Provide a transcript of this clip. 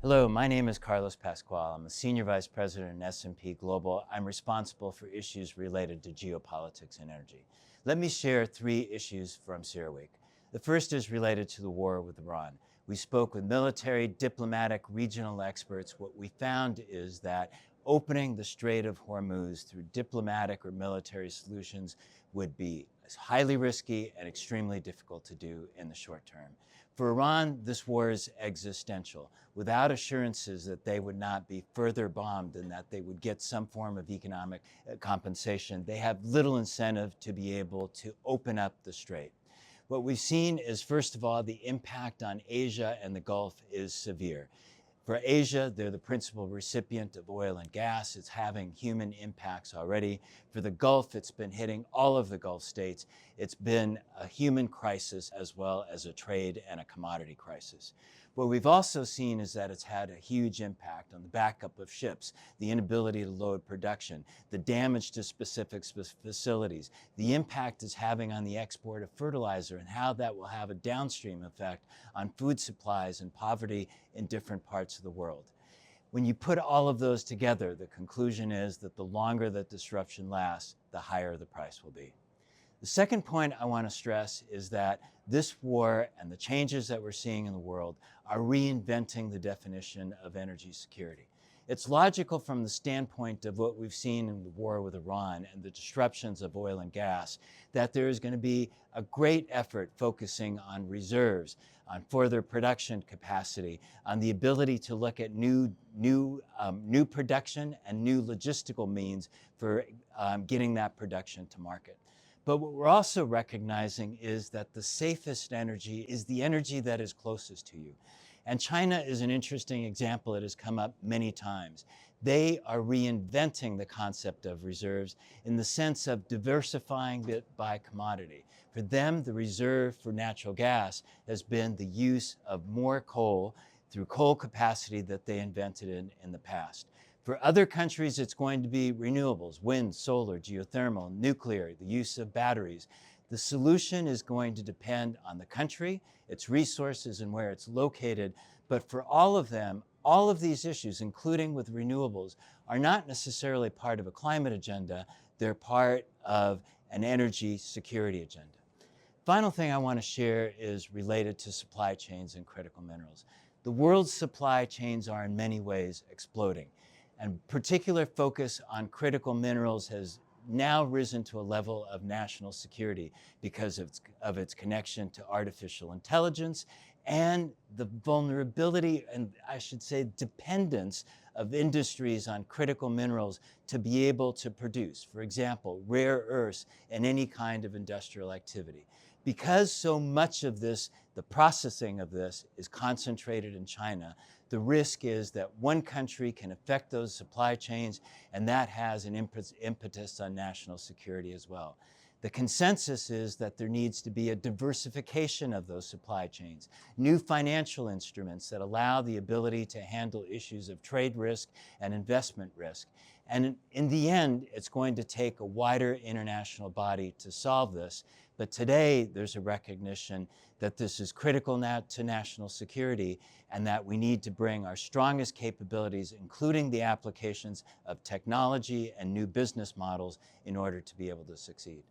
Hello, my name is Carlos Pascual. I'm a Senior Vice President in S&P Global. I'm responsible for issues related to geopolitics and energy. Let me share 3 issues from CERAWeek. The first is related to the war with Iran. We spoke with military, diplomatic, regional experts. What we found is that opening the Strait of Hormuz through diplomatic or military solutions would be highly risky and extremely difficult to do in the short term. For Iran, this war is existential. Without assurances that they would not be further bombed and that they would get some form of economic compensation, they have little incentive to be able to open up the strait. What we've seen is, first of all, the impact on Asia and the Gulf is severe. For Asia, they're the principal recipient of oil and gas. It's having human impacts already. For the Gulf, it's been hitting all of the Gulf states. It's been a human crisis as well as a trade and a commodity crisis. What we've also seen is that it's had a huge impact on the backup of ships, the inability to load production, the damage to specific facilities, the impact it's having on the export of fertilizer and how that will have a downstream effect on food supplies and poverty in different parts of the world. When you put all of those together, the conclusion is that the longer that disruption lasts, the higher the price will be. The second point I want to stress is that this war and the changes that we're seeing in the world are reinventing the definition of energy security. It's logical from the standpoint of what we've seen in the war with Iran and the disruptions of oil and gas, that there is going to be a great effort focusing on reserves, on further production capacity, on the ability to look at new production and new logistical means for getting that production to market. But what we're also recognizing is that the safest energy is the energy that is closest to you. And China is an interesting example that has come up many times. They are reinventing the concept of reserves in the sense of diversifying it by commodity. For them, the reserve for natural gas has been the use of more coal through coal capacity that they invented in the past. For other countries, it's going to be renewables, wind, solar, geothermal, nuclear, the use of batteries. The solution is going to depend on the country, its resources, and where it's located. But for all of them, all of these issues, including with renewables, are not necessarily part of a climate agenda. They're part of an energy security agenda. Final thing I want to share is related to supply chains and critical minerals. The world's supply chains are in many ways exploding. And particular focus on critical minerals has now risen to a level of national security because of its connection to artificial intelligence and the vulnerability and, I should say, dependence of industries on critical minerals to be able to produce, for example, rare earths and any kind of industrial activity. Because so much of this, the processing of this, is concentrated in China, the risk is that one country can affect those supply chains, and that has an impetus on national security as well. The consensus is that there needs to be a diversification of those supply chains, new financial instruments that allow the ability to handle issues of trade risk and investment risk. And in the end, it's going to take a wider international body to solve this. But today, there's a recognition that this is critical now to national security and that we need to bring our strongest capabilities, including the applications of technology and new business models, in order to be able to succeed.